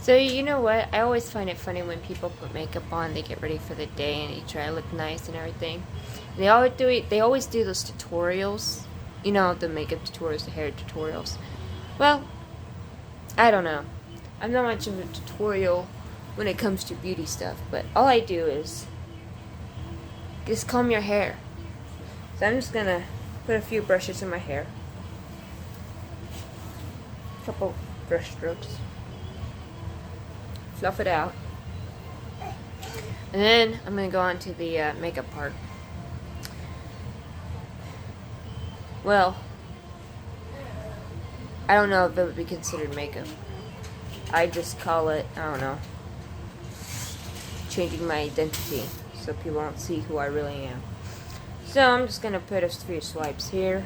So you know what? I always find it funny when people put makeup on, they get ready for the day and they try to look nice and everything. They always do it. They always do those tutorials. You know, the makeup tutorials, the hair tutorials. Well, I don't know. I'm not much of a tutorial when it comes to beauty stuff, but all I do is just comb your hair. So I'm just gonna put a few brushes in my hair. A couple brush strokes. Fluff it out. And then I'm going to go on to the makeup part. Well, I don't know if it would be considered makeup. I just call it, I don't know, changing my identity so people don't see who I really am. So I'm just going to put a few swipes here.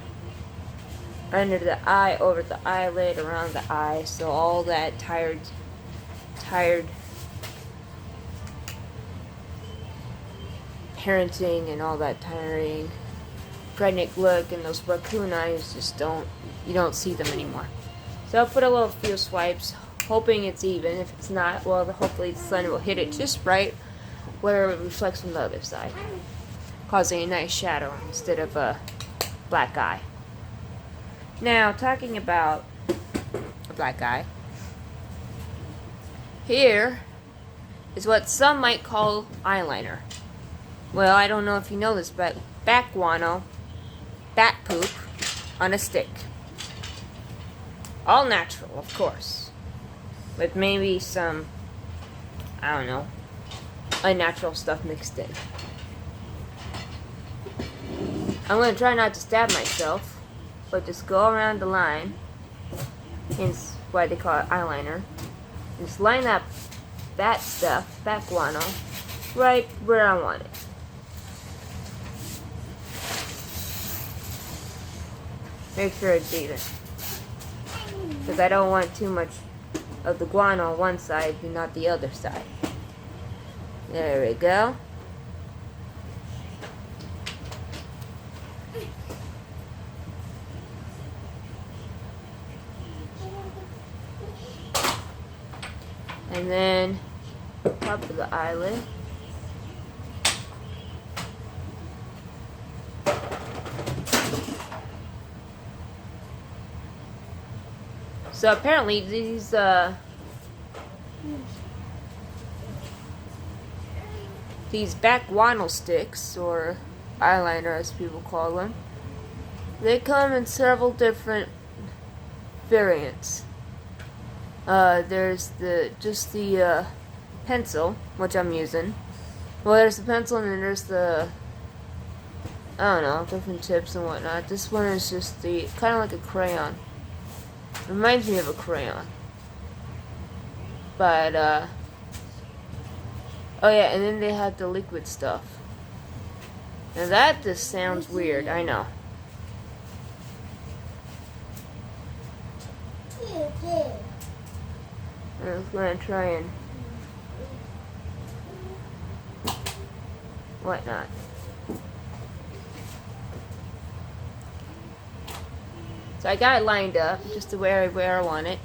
Under the eye, over the eyelid, around the eye, so all that tired parenting and all that tiring pregnant look and those raccoon eyes you don't see them anymore. So I'll put a few swipes, hoping it's even. If it's not, well, hopefully the sun will hit it just right where it reflects from the other side, causing a nice shadow instead of a black eye. Now, talking about a black eye, here is what some might call eyeliner. Well, I don't know if you know this, but bat guano, bat poop on a stick. All natural, of course. With maybe some, I don't know, unnatural stuff mixed in. I'm going to try not to stab myself, but just go around the line, hence why they call it eyeliner. Just line up that stuff, that guano, right where I want it. Make sure it's even, because I don't want too much of the guano on one side and not the other side. There we go. And then top of the eyelid. So apparently these back guano sticks, or eyeliner as people call them, they come in several different variants. There's the pencil, which I'm using. Well, there's the pencil, and then there's the, I don't know, different tips and whatnot. This one is just the kind of like a crayon. Reminds me of a crayon. But oh yeah, and then they have the liquid stuff. Now that just sounds weird, I know. I'm just gonna try and whatnot. So I got it lined up just to where I want it.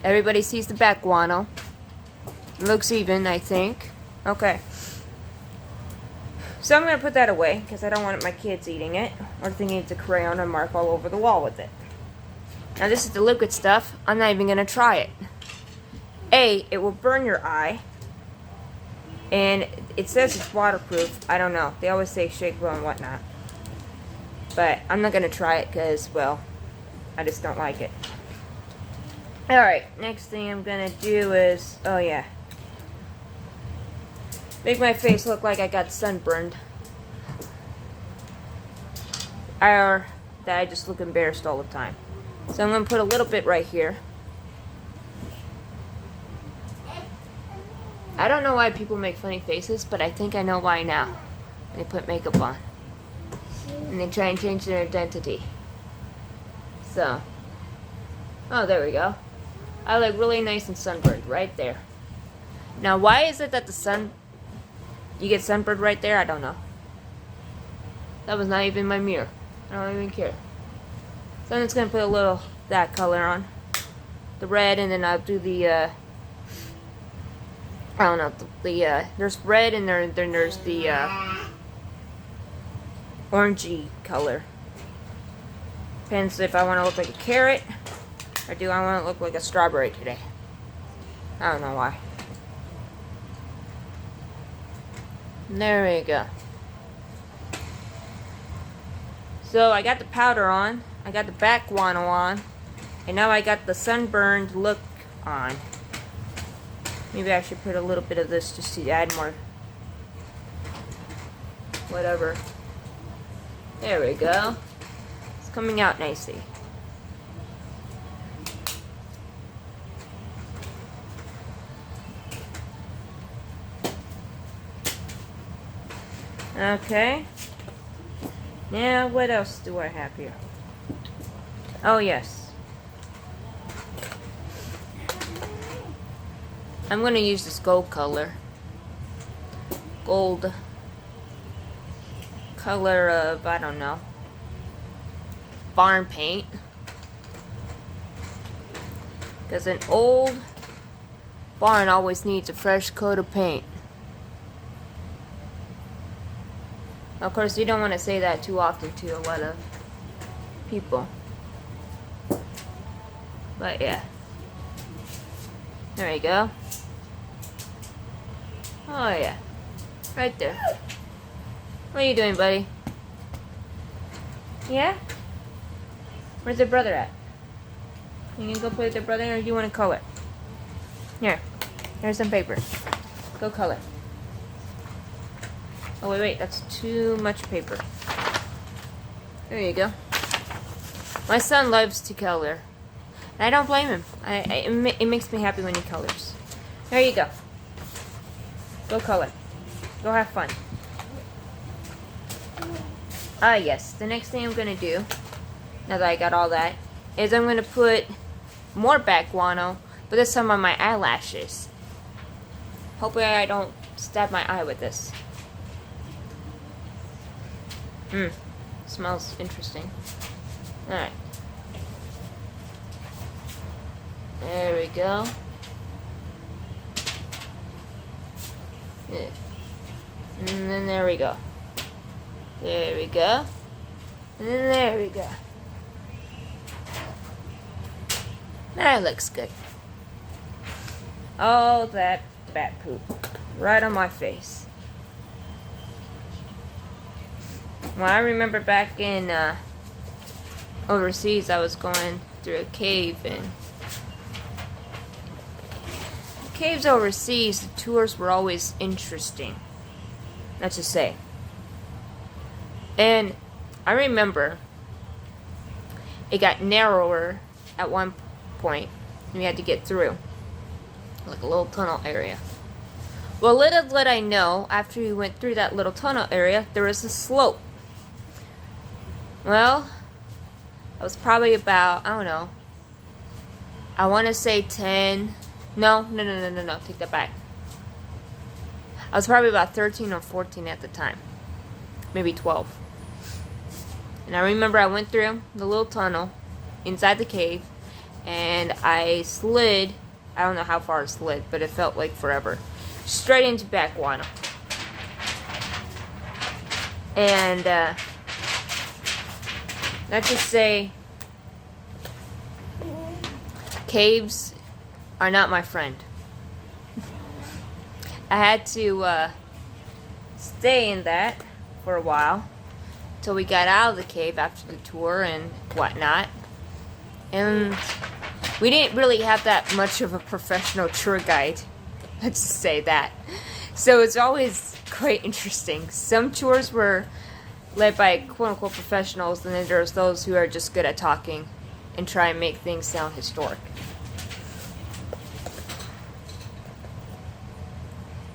Everybody sees the back guano. It looks even, I think. Okay. So I'm gonna put that away because I don't want my kids eating it or thinking it's a crayon and mark all over the wall with it. Now this is the liquid stuff. I'm not even gonna try it. A, it will burn your eye, and it says it's waterproof. I don't know. They always say shake well and whatnot. But I'm not going to try it because, well, I just don't like it. Alright, next thing I'm going to do is, oh yeah, make my face look like I got sunburned. Or that I just look embarrassed all the time. So I'm going to put a little bit right here. I don't know why people make funny faces, but I think I know why now. They put makeup on. And they try and change their identity. So. Oh, there we go. I look really nice and sunburned right there. Now, why is it that you get sunburned right there? I don't know. That was not even my mirror. I don't even care. So I'm just going to put a little that color on. The red, and then I'll do the I don't know, there's red and then there's the orangey color. Depends if I want to look like a carrot or do I want to look like a strawberry today. I don't know why. There we go. So I got the powder on, I got the back guano on, and now I got the sunburned look on. Maybe I should put a little bit of this just to add more. Whatever. There we go. It's coming out nicely. Okay. Now, what else do I have here? Oh, yes. I'm going to use this gold color. Gold color of, I don't know, barn paint. Because an old barn always needs a fresh coat of paint. Of course, you don't want to say that too often to a lot of people. But yeah. There you go. Oh yeah. Right there. What are you doing, buddy? Yeah? Where's the brother at? You gonna go play with the brother or do you want to color? Here. Here's some paper. Go color. Oh, wait, that's too much paper. There you go. My son loves to color. And I don't blame him. It makes me happy when he colors. There you go. Go color. Go have fun. Ah, yes. The next thing I'm going to do, now that I got all that, is I'm going to put more back guano, but this time on my eyelashes. Hopefully I don't stab my eye with this. Smells interesting. Alright. There we go. Yeah. And then there we go. There we go. And then there we go. That looks good. Oh, that bat poop. Right on my face. Well, I remember back in overseas, I was going through a cave, and caves overseas, the tours were always interesting. Let's just say. And I remember it got narrower at one point, and we had to get through, like a little tunnel area. Well, little did I know, after we went through that little tunnel area, there was a slope. Well, I was probably about, I don't know, I want to say 10, no, take that back. I was probably about 13 or 14 at the time, maybe 12. And I remember I went through the little tunnel inside the cave, and I slid, I don't know how far I slid, but it felt like forever, straight into back guano. And, let's just say, caves are not my friend. I had to stay in that for a while till we got out of the cave after the tour and whatnot. And we didn't really have that much of a professional tour guide. Let's just say that. So it's always quite interesting. Some tours were led by quote-unquote professionals, and then there's those who are just good at talking and try and make things sound historic.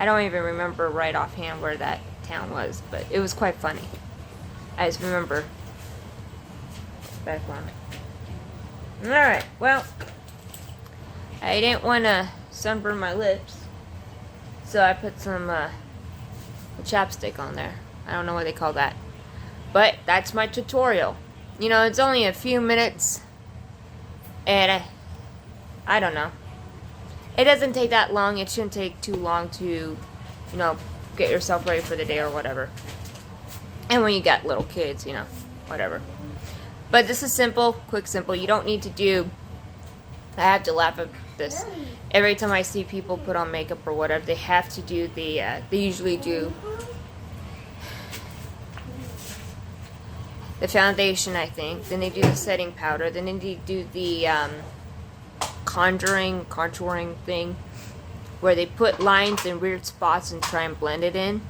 I don't even remember right offhand where that town was, but it was quite funny. I just remember back on it. Alright, well, I didn't want to sunburn my lips, so I put some chapstick on there. I don't know what they call that. But that's my tutorial. You know, it's only a few minutes, and I don't know. It doesn't take that long. It shouldn't take too long to, you know, get yourself ready for the day or whatever. And when you got little kids, you know, whatever. But this is simple, quick, simple. You don't need to do... I have to laugh at this. Every time I see people put on makeup or whatever, they have to do the... they usually do the foundation, I think. Then they do the setting powder. Then they do the contouring thing, where they put lines in weird spots and try and blend it in.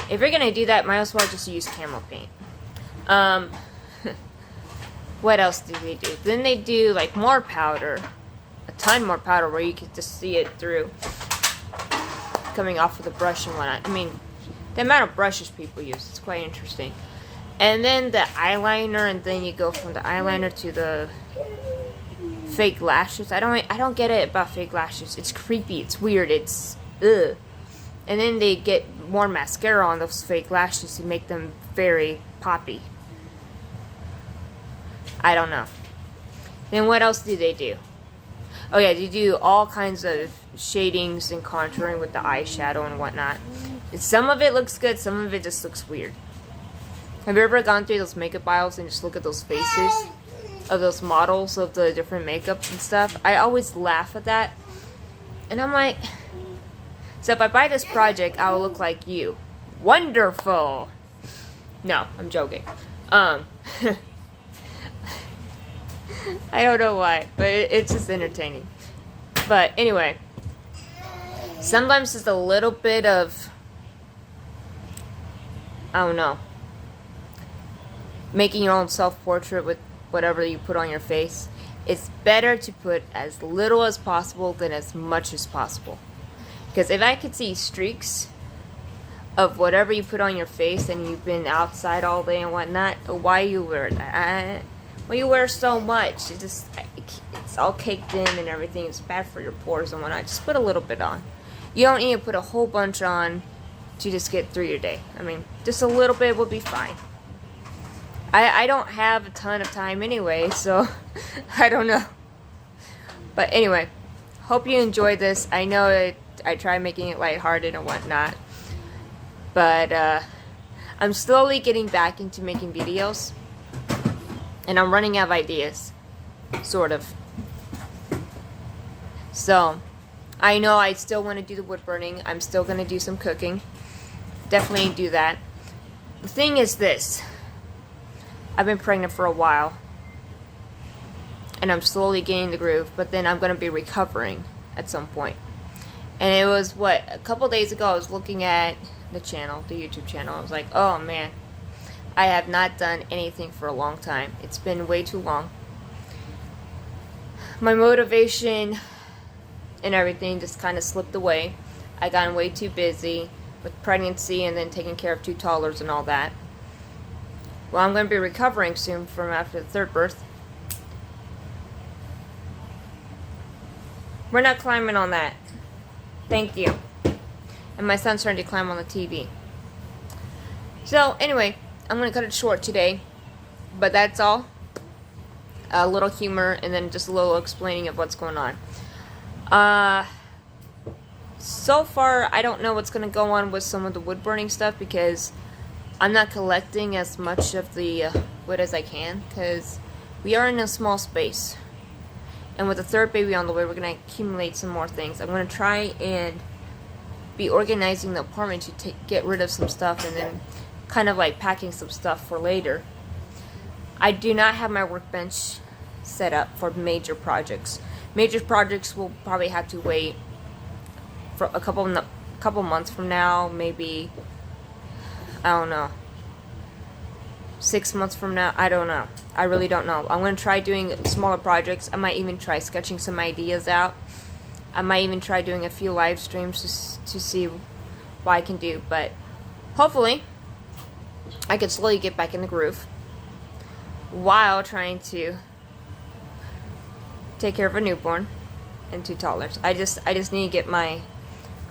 If you're gonna do that, might as well just use camel paint. What else do they do? Then they do like more powder, a ton more powder, where you can just see it through coming off with a brush and whatnot. I mean, the amount of brushes people use, it's quite interesting. And then the eyeliner, and then you go from the eyeliner to the fake lashes. I don't get it about fake lashes. It's creepy. It's weird. It's ugh. And then they get more mascara on those fake lashes to make them very poppy. I don't know. Then what else do they do? Oh yeah, they do all kinds of shadings and contouring with the eyeshadow and whatnot. And some of it looks good, some of it just looks weird. Have you ever gone through those makeup aisles and just look at those faces of those models of the different makeups and stuff? I always laugh at that. And I'm like, so if I buy this project, I will look like you. Wonderful! No, I'm joking. I don't know why, but it's just entertaining. But anyway, sometimes it's a little bit of, I don't know, making your own self-portrait with whatever you put on your face. It's better to put as little as possible than as much as possible. Because if I could see streaks of whatever you put on your face and you've been outside all day and whatnot, why you wear that? Well, you wear so much, it's all caked in and everything. It's bad for your pores and whatnot. Just put a little bit on. You don't need to put a whole bunch on to just get through your day. I mean, just a little bit will be fine. I don't have a ton of time anyway, so I don't know. But anyway, hope you enjoyed this. I know I try making it lighthearted and whatnot, but I'm slowly getting back into making videos. And I'm running out of ideas. Sort of. So, I know I still want to do the wood burning. I'm still going to do some cooking. Definitely do that. The thing is this. I've been pregnant for a while. And I'm slowly getting the groove. But then I'm going to be recovering at some point. And it was, a couple days ago I was looking at the channel, the YouTube channel. I was like, oh man. I have not done anything for a long time. It's been way too long. My motivation and everything just kind of slipped away. I got way too busy with pregnancy and then taking care of 2 toddlers and all that. Well, I'm going to be recovering soon from after the 3rd birth. We're not climbing on that. Thank you. And my son's starting to climb on the TV. So, anyway, I'm going to cut it short today, but that's all. A little humor and then just a little explaining of what's going on. So far, I don't know what's going to go on with some of the wood burning stuff because I'm not collecting as much of the wood as I can because we are in a small space. And with the 3rd baby on the way, we're going to accumulate some more things. I'm going to try and be organizing the apartment to get rid of some stuff and then kind of like packing some stuff for later. I do not have my workbench set up for major projects. Major projects will probably have to wait for a couple months from now, maybe, I don't know, 6 months from now. I don't know. I really don't know. I'm going to try doing smaller projects. I might even try sketching some ideas out. I might even try doing a few live streams to see what I can do, but hopefully I can slowly get back in the groove while trying to take care of a newborn and 2 toddlers. I just need to get my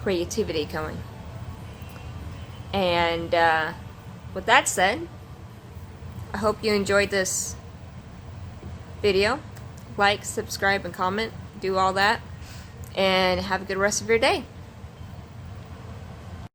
creativity going. And with that said, I hope you enjoyed this video. Like, subscribe, and comment. Do all that. and have a good rest of your day.